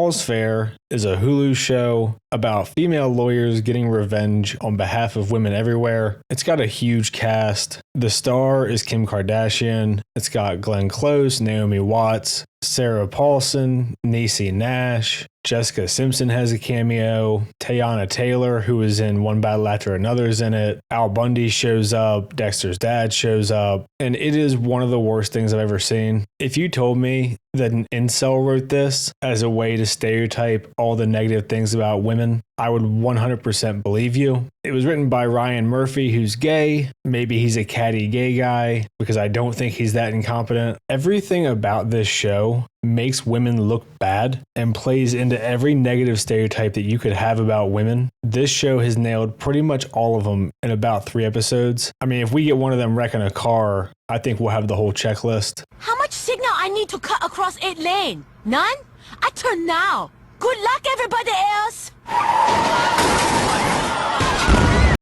All's Fair is a Hulu show about female lawyers getting revenge on behalf of women everywhere. It's got a huge cast. The star is Kim Kardashian. It's got Glenn Close, Naomi Watts, Sarah Paulson, Niecy Nash. Jessica Simpson has a cameo. Teyana Taylor, who is in One Battle After Another, is in it. Al Bundy shows up. Dexter's dad shows up. And it is one of the worst things I've ever seen. If you told me that an incel wrote this as a way to stereotype all the negative things about women, I would 100% believe you. It was written by Ryan Murphy, who's gay. Maybe he's a catty gay guy, because I don't think he's that incompetent. Everything about this show makes women look bad and plays into every negative stereotype that you could have about women. This show has nailed pretty much all of them in about 3 episodes. I mean, if we get one of them wrecking a car, I think we'll have the whole checklist. How much signal I need to cut across 8 lane? None? I turn now. Good luck, everybody else.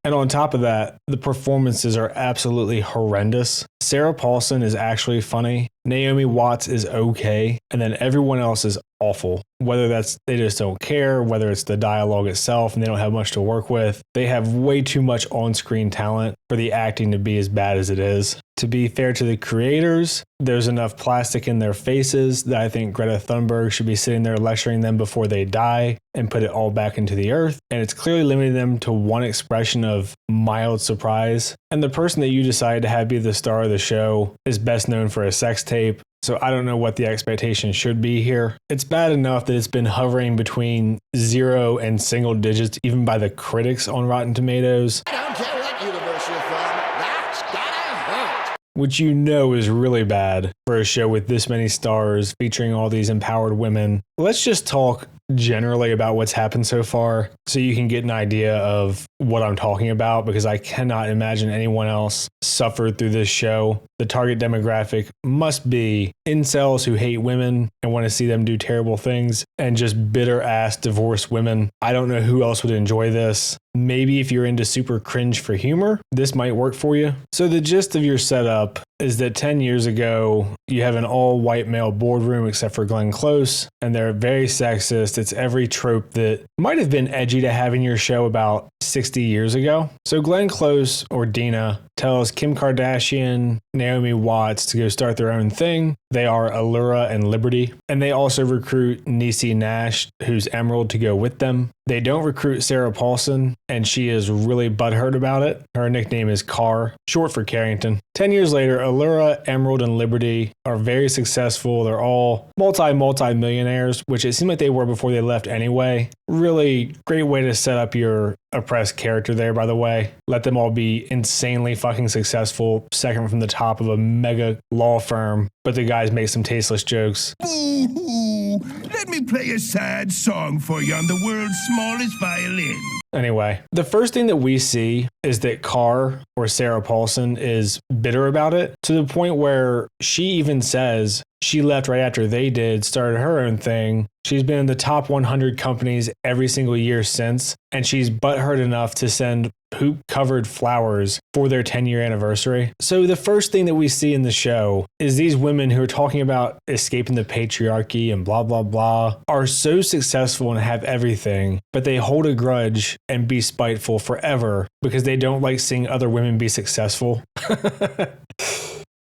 And on top of that, the performances are absolutely horrendous. Sarah Paulson is actually funny. Naomi Watts is okay. And then everyone else is awful. Whether that's they just don't care, whether it's the dialogue itself and they don't have much to work with. They have way too much on-screen talent for the acting to be as bad as it is. To be fair to the creators, there's enough plastic in their faces that I think Greta Thunberg should be sitting there lecturing them before they die and put it all back into the earth. And it's clearly limiting them to one expression of mild surprise. And the person that you decide to have be the star of the show is best known for a sex tape. So I don't know what the expectation should be here. It's bad enough that it's been hovering between 0 and single digits, even by the critics on Rotten Tomatoes. I don't care what universe you're from, that's gotta hurt. Which you know is really bad for a show with this many stars featuring all these empowered women. Let's just talk generally about what's happened so far so you can get an idea of what I'm talking about, because I cannot imagine anyone else suffered through this show. The target demographic must be incels who hate women and want to see them do terrible things, and just bitter ass divorced women. I don't know who else would enjoy this. Maybe if you're into super cringe for humor, this might work for you. So the gist of your setup is that 10 years ago, you have an all-white male boardroom except for Glenn Close, and they're very sexist. It's every trope that might have been edgy to have in your show about 60 years ago. So Glenn Close, or Dina, tells Kim Kardashian, Naomi Watts to go start their own thing. They are Allura and Liberty. And they also recruit Niecy Nash, who's Emerald, to go with them. They don't recruit Sarah Paulson, and she is really butthurt about it. Her nickname is Carr, short for Carrington. 10 years later, Allura, Emerald, and Liberty are very successful. They're all multi-millionaires, which it seemed like they were before they left anyway. Really great way to set up your oppressed character there, by the way. Let them all be insanely fucking successful, second from the top of a mega law firm, but the guys make some tasteless jokes. Boo-hoo! Let me play a sad song for you on the world's smallest violin. Anyway, the first thing that we see is that Carr, or Sarah Paulson, is bitter about it, to the point where she even says she left right after they did, started her own thing. She's been in the top 100 companies every single year since, and she's butthurt enough to send hoop-covered flowers for their 10-year anniversary. So the first thing that we see in the show is these women who are talking about escaping the patriarchy and blah, blah, blah, are so successful and have everything, but they hold a grudge and be spiteful forever because they don't like seeing other women be successful.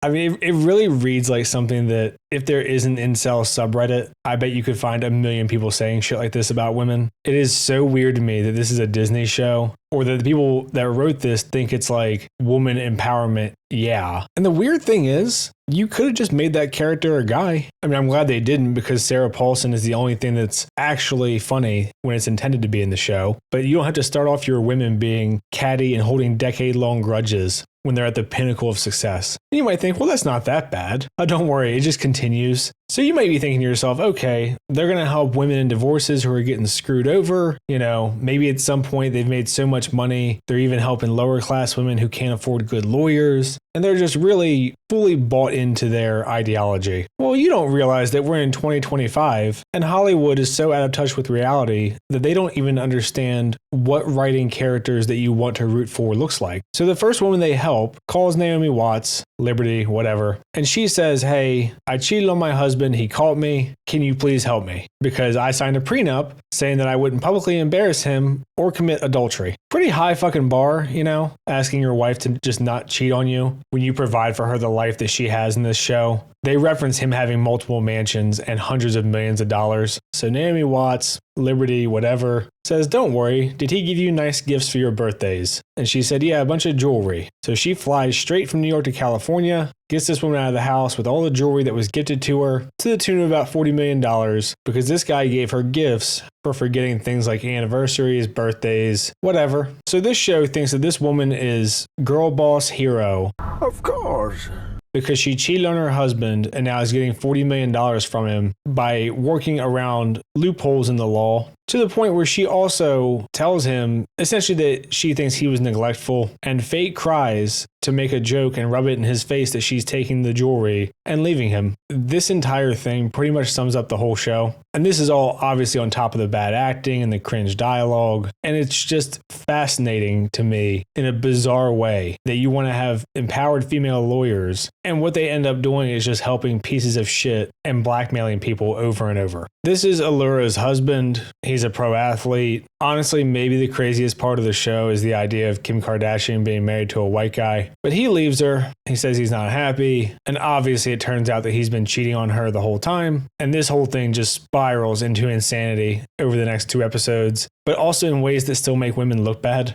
I mean, it really reads like something that if there is an incel subreddit, I bet you could find a million people saying shit like this about women. It is so weird to me that this is a Disney show, or that the people that wrote this think it's like woman empowerment. Yeah. And the weird thing is, you could have just made that character a guy. I mean, I'm glad they didn't, because Sarah Paulson is the only thing that's actually funny when it's intended to be in the show. But you don't have to start off your women being catty and holding decade-long grudges when they're at the pinnacle of success. And you might think, well, that's not that bad. Oh, don't worry, it just continues. So you might be thinking to yourself, okay, they're going to help women in divorces who are getting screwed over. You know, maybe at some point they've made so much money, they're even helping lower class women who can't afford good lawyers. and they're just really fully bought into their ideology. Well, you don't realize that we're in 2025 and Hollywood is so out of touch with reality that they don't even understand what writing characters that you want to root for looks like. So the first woman they help calls Naomi Watts, Liberty, whatever, and she says, hey, I cheated on my husband, he caught me, can you please help me? Because I signed a prenup saying that I wouldn't publicly embarrass him or commit adultery. Pretty high fucking bar, you know, asking your wife to just not cheat on you when you provide for her the life that she has in this show. They reference him having multiple mansions and hundreds of millions of dollars. So Naomi Watts, Liberty, whatever, says, don't worry, did he give you nice gifts for your birthdays? And she said, yeah, a bunch of jewelry. So she flies straight from New York to California, gets this woman out of the house with all the jewelry that was gifted to her to the tune of about $40 million because this guy gave her gifts for forgetting things like anniversaries, birthdays, whatever. So this show thinks that this woman is girl boss hero. Of course. Because she cheated on her husband and now is getting $40 million from him by working around loopholes in the law, to the point where she also tells him essentially that she thinks he was neglectful, and fake cries to make a joke and rub it in his face that she's taking the jewelry and leaving him. This entire thing pretty much sums up the whole show. And this is all obviously on top of the bad acting and the cringe dialogue. And it's just fascinating to me in a bizarre way that you want to have empowered female lawyers, and what they end up doing is just helping pieces of shit and blackmailing people over and over. This is Allura's husband. He's a pro athlete. Honestly, maybe the craziest part of the show is the idea of Kim Kardashian being married to a white guy. But he leaves her. He says he's not happy. And obviously it turns out that he's been cheating on her the whole time. And this whole thing just spirals into insanity over the next 2 episodes, but also in ways that still make women look bad.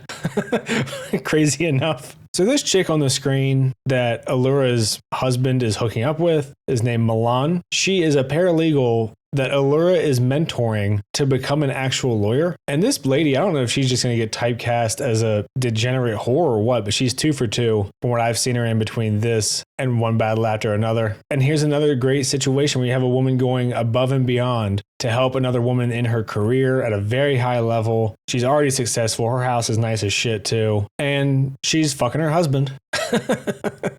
Crazy enough. So this chick on the screen that Allura's husband is hooking up with is named Milan. She is a paralegal that Allura is mentoring to become an actual lawyer. And this lady, I don't know if she's just going to get typecast as a degenerate whore or what, but she's 2 for 2 from what I've seen her in between this and One Battle After Another. And here's another great situation where you have a woman going above and beyond to help another woman in her career at a very high level. She's already successful. Her house is nice as shit too. And she's fucking her husband.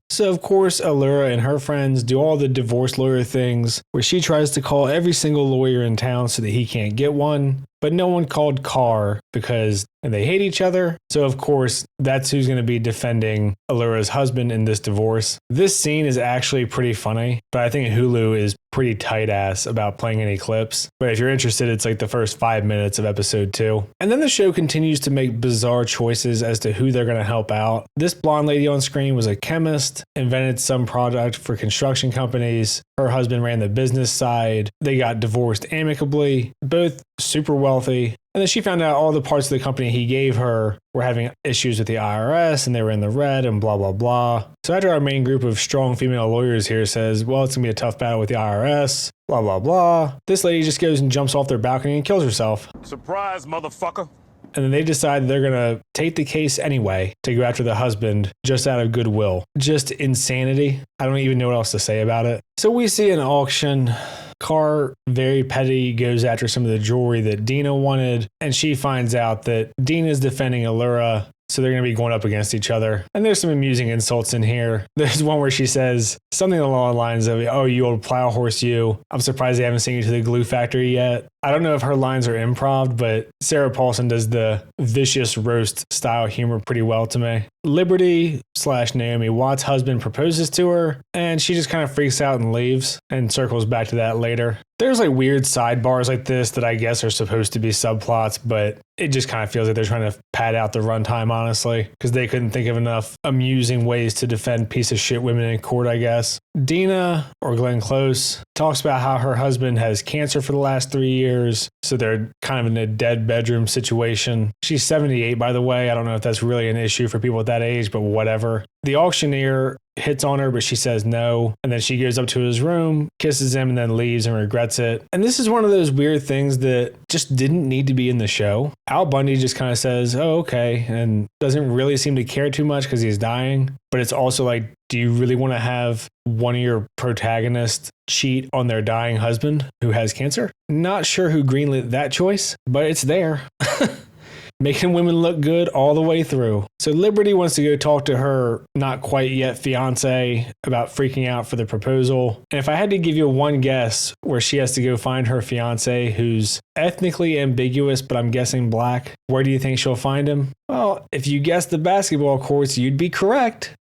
So of course, Allura and her friends do all the divorce lawyer things where she tries to call every single lawyer in town so that he can't get one. But no one called Carr because they hate each other. So of course, that's who's going to be defending Allura's husband in this divorce. This scene is actually pretty funny, but I think Hulu is pretty tight ass about playing any clips. But if you're interested, it's like the first 5 minutes of episode 2. And then the show continues to make bizarre choices as to who they're going to help out. This blonde lady on screen was a chemist, invented some product for construction companies. Her husband ran the business side. They got divorced amicably, both super wealthy. And then she found out all the parts of the company he gave her were having issues with the IRS and they were in the red and blah, blah, blah. So after our main group of strong female lawyers here says, well, it's going to be a tough battle with the IRS, blah, blah, blah, this lady just goes and jumps off their balcony and kills herself. Surprise, motherfucker. And then they decide they're going to take the case anyway to go after the husband just out of goodwill. Just insanity. I don't even know what else to say about it. So we see an auction. Carr, very petty, goes after some of the jewelry that Dina wanted, and she finds out that Dina's defending Allura, so they're going to be going up against each other. And there's some amusing insults in here. There's one where she says something along the lines of, oh, you old plow horse, you. I'm surprised they haven't seen you to the glue factory yet. I don't know if her lines are improv, but Sarah Paulson does the vicious roast style humor pretty well to me. Liberty / Naomi Watts' husband proposes to her, and she just kind of freaks out and leaves, and circles back to that later. There's like weird sidebars like this that I guess are supposed to be subplots, but it just kind of feels like they're trying to pad out the runtime, honestly, because they couldn't think of enough amusing ways to defend piece of shit women in court, I guess. Dina, or Glenn Close, talks about how her husband has cancer for the last 3 years, so they're kind of in a dead bedroom situation. She's 78, by the way. I don't know if that's really an issue for people at that age, but whatever. The auctioneer hits on her, but she says no. And then she goes up to his room, kisses him, and then leaves and regrets it. And this is one of those weird things that just didn't need to be in the show. Al Bundy just kind of says, oh, okay, and doesn't really seem to care too much because he's dying. But it's also like, do you really want to have one of your protagonists cheat on their dying husband who has cancer? Not sure who greenlit that choice, but it's there. making women look good all the way through. So Liberty wants to go talk to her not quite yet fiance about freaking out for the proposal. And if I had to give you one guess where she has to go find her fiance who's ethnically ambiguous, but I'm guessing black, where do you think she'll find him? Well, if you guessed the basketball courts, you'd be correct.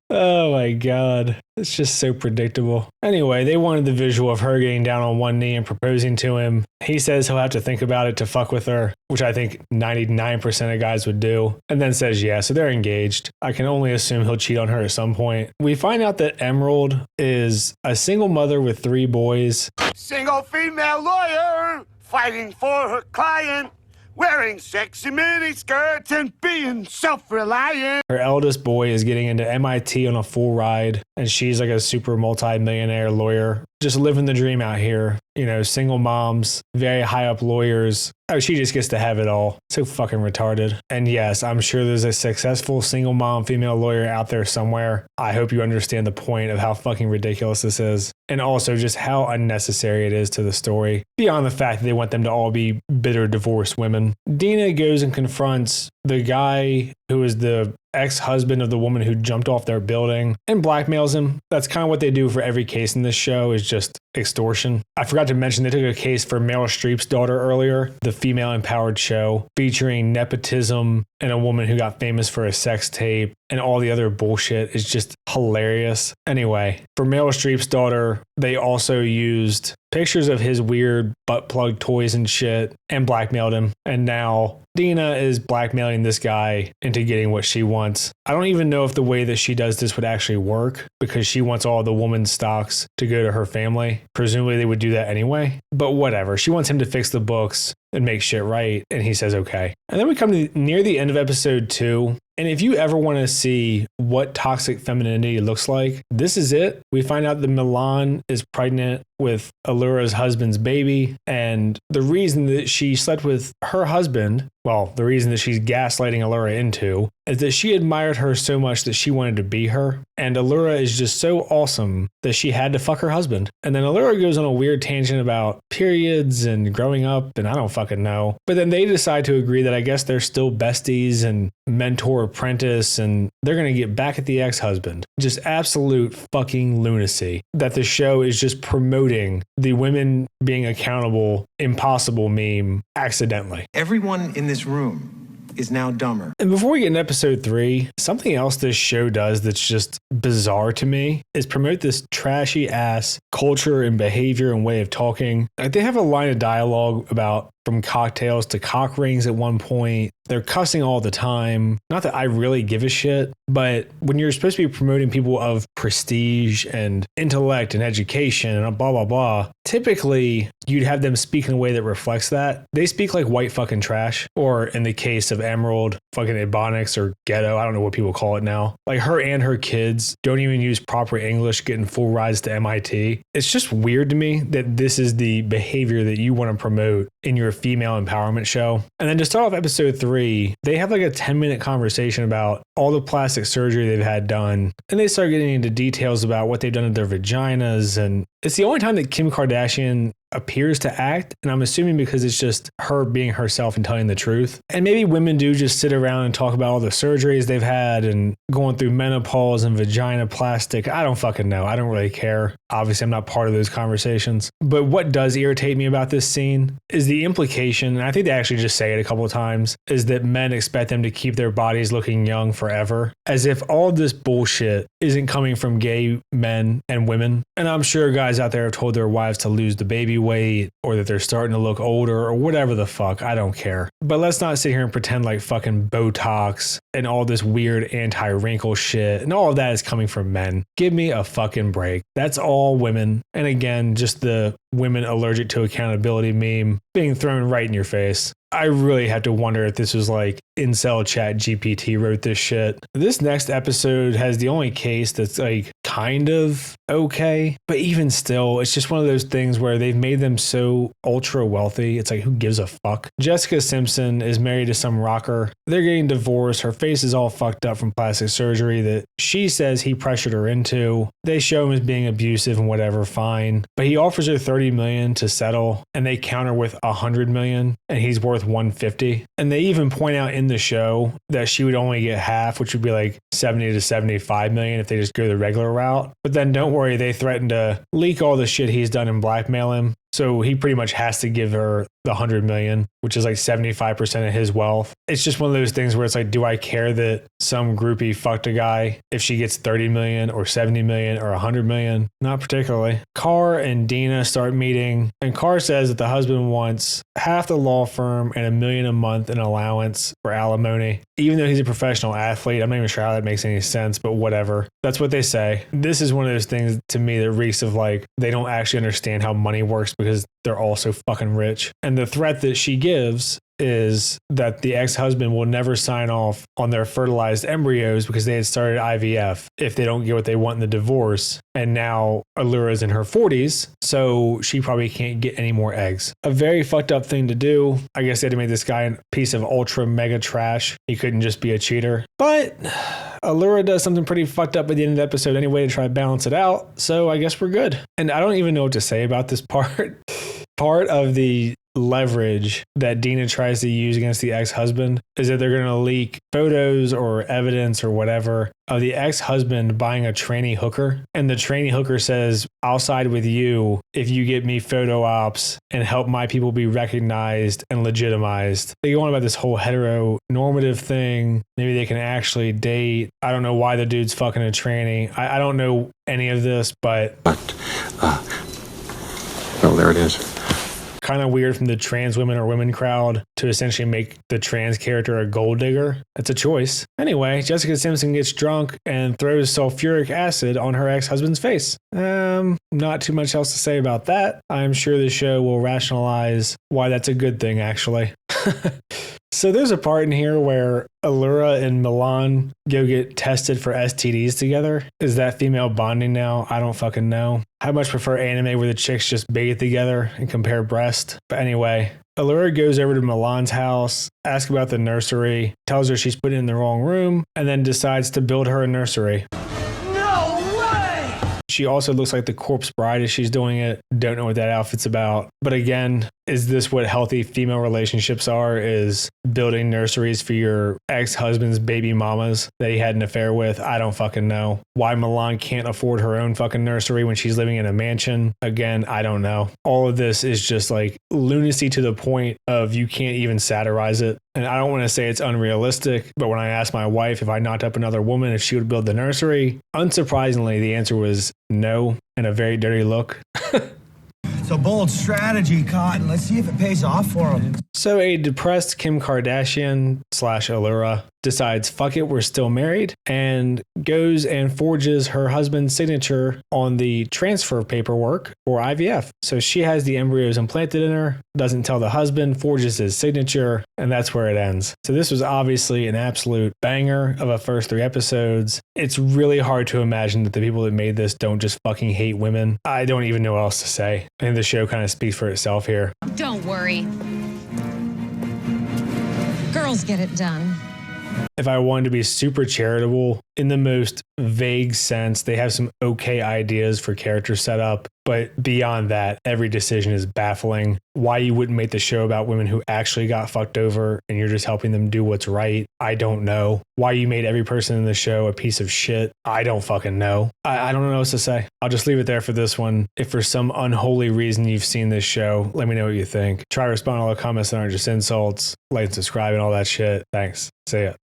Oh my God. It's just so predictable. Anyway, they wanted the visual of her getting down on one knee and proposing to him. He says he'll have to think about it to fuck with her, which I think 99% of guys would do, and then says yeah, so they're engaged. I can only assume he'll cheat on her at some point. We find out that Emerald is a single mother with 3 boys. Single female lawyer fighting for her client, wearing sexy mini skirts and being self-reliant. Her eldest boy is getting into MIT on a full ride, and she's like a super multi-millionaire lawyer, just living the dream out here. You know, single moms, very high up lawyers. Oh, she just gets to have it all. So fucking retarded. And yes, I'm sure there's a successful single mom female lawyer out there somewhere. I hope you understand the point of how fucking ridiculous this is. And also just how unnecessary it is to the story, beyond the fact that they want them to all be bitter divorced women. Dina goes and confronts the guy who is the ex-husband of the woman who jumped off their building and blackmails him. That's kind of what they do for every case in this show, is just extortion. I forgot to mention they took a case for Meryl Streep's daughter earlier, the female empowered show featuring nepotism and a woman who got famous for a sex tape, and all the other bullshit is just hilarious. Anyway, for Meryl Streep's daughter, they also used pictures of his weird butt plug toys and shit and blackmailed him. And now Dina is blackmailing this guy into getting what she wants. I don't even know if the way that she does this would actually work, because she wants all the woman's stocks to go to her family. Presumably they would do that anyway, but whatever. She wants him to fix the books and make shit right, and he says okay. And then we come to near the end of episode 2. And if you ever want to see what toxic femininity looks like, this is it. We find out that Milan is pregnant with Allura's husband's baby. And the reason that she slept with her husband, well, the reason that she's gaslighting Allura into, is that she admired her so much that she wanted to be her. And Allura is just so awesome that she had to fuck her husband. And then Allura goes on a weird tangent about periods and growing up, and I don't fucking know. But then they decide to agree that I guess they're still besties and mentor apprentice, and they're going to get back at the ex-husband. Just absolute fucking lunacy that the show is just promoting the women being accountable impossible meme accidentally. Everyone in this room is now dumber. And before we get into episode 3, something else this show does that's just bizarre to me is promote this trashy ass culture and behavior and way of talking. Like, they have a line of dialogue about from cocktails to cock rings at one point. They're cussing all the time. Not that I really give a shit, but when you're supposed to be promoting people of prestige and intellect and education and blah, blah, blah, typically you'd have them speak in a way that reflects that. They speak like white fucking trash, or in the case of Emerald, fucking Ebonics or ghetto. I don't know what people call it now. Like, her and her kids don't even use proper English, getting full rides to MIT. It's just weird to me that this is the behavior that you want to promote in your female empowerment show. And then to start off episode 3, they have like a 10-minute conversation about all the plastic surgery they've had done. And they start getting into details about what they've done to their vaginas. And it's the only time that Kim Kardashian appears to act, and I'm assuming because it's just her being herself and telling the truth. And maybe women do just sit around and talk about all the surgeries they've had and going through menopause and vagina plastic. I don't fucking know. I don't really care. Obviously, I'm not part of those conversations. But what does irritate me about this scene is the implication, and I think they actually just say it a couple of times, is that men expect them to keep their bodies looking young forever, as if all of this bullshit isn't coming from gay men and women. And I'm sure guys out there have told their wives to lose the baby weight, or that they're starting to look older, or whatever the fuck. I don't care. But let's not sit here and pretend like fucking Botox and all this weird anti-wrinkle shit and all of that is coming from men. Give me a fucking break. That's all women. And again, just the women allergic to accountability meme being thrown right in your face. I really have to wonder if this was like incel chat GPT wrote this shit. This next episode has the only case that's like kind of okay, but even still, it's just one of those things where they've made them so ultra wealthy. It's like, who gives a fuck? Jessica Simpson is married to some rocker. They're getting divorced. Her face is all fucked up from plastic surgery that she says he pressured her into. They show him as being abusive and whatever, fine. But he offers her $30 million to settle, and they counter with $100 million, and he's worth $150. And they even point out in the show that she would only get half, which would be like $70 to $75 million if they just go the regular route. But then don't worry, they threaten to leak all the shit he's done and blackmail him. So he pretty much has to give her the $100 million, which is like 75% of his wealth. It's just one of those things where it's like, do I care that some groupie fucked a guy if she gets 30 million or 70 million or 100 million? Not particularly. Carr and Dina start meeting, and Carr says that the husband wants half the law firm and $1 million a month in allowance for alimony. Even though he's a professional athlete, I'm not even sure how that makes any sense, but whatever. That's what they say. This is one of those things to me that reeks of like, they don't actually understand how money works because they're all so fucking rich. And the threat that she gives is that the ex-husband will never sign off on their fertilized embryos because they had started IVF if they don't get what they want in the divorce. And now Allura's in her 40s, so she probably can't get any more eggs. A very fucked up thing to do. I guess they had to make this guy a piece of ultra mega trash. He couldn't just be a cheater. But Allura does something pretty fucked up at the end of the episode anyway to try to balance it out, so I guess we're good. And I don't even know what to say about this part. Part of the leverage that Dina tries to use against the ex-husband is that they're going to leak photos or evidence or whatever of the ex-husband buying a tranny hooker. And the tranny hooker says, I'll side with you if you get me photo ops and help my people be recognized and legitimized. They go on about this whole heteronormative thing. Maybe they can actually date. I don't know why the dude's fucking a tranny. I don't know any of this, but well, there it is. Kind of weird from the trans women or women crowd to essentially make the trans character a gold digger. It's a choice. Anyway, Jessica Simpson gets drunk and throws sulfuric acid on her ex-husband's face. Not too much else to say about that. I'm sure the show will rationalize why that's a good thing, actually. So there's a part in here where Allura and Milan go get tested for STDs together. Is that female bonding now? I don't fucking know. I much prefer anime where the chicks just bathe together and compare breasts. But anyway, Allura goes over to Milan's house, asks about the nursery, tells her she's put it in the wrong room, and then decides to build her a nursery. She also looks like the corpse bride as she's doing it. Don't know what that outfit's about. But again, is this what healthy female relationships are? Is building nurseries for your ex-husband's baby mamas that he had an affair with? I don't fucking know. Why Milan can't afford her own fucking nursery when she's living in a mansion? Again, I don't know. All of this is just like lunacy to the point of you can't even satirize it. And I don't want to say it's unrealistic, but when I asked my wife if I knocked up another woman, if she would build the nursery, unsurprisingly, the answer was no, and a very dirty look. It's a bold strategy, Cotton. Let's see if it pays off for him. So a depressed Kim Kardashian / Allura decides, fuck it, we're still married, and goes and forges her husband's signature on the transfer paperwork for IVF. So she has the embryos implanted in her, doesn't tell the husband, forges his signature, and that's where it ends. So this was obviously an absolute banger of a first 3 episodes. It's really hard to imagine that the people that made this don't just fucking hate women. I don't even know what else to say. I think the show kind of speaks for itself here. Don't worry. Girls get it done. If I wanted to be super charitable, in the most vague sense, they have some okay ideas for character setup, but beyond that, every decision is baffling. Why you wouldn't make the show about women who actually got fucked over and you're just helping them do what's right, I don't know. Why you made every person in the show a piece of shit, I don't fucking know. I don't know what else to say. I'll just leave it there for this one. If for some unholy reason you've seen this show, let me know what you think. Try to respond to all the comments that aren't just insults, like and subscribe and all that shit. Thanks. See ya.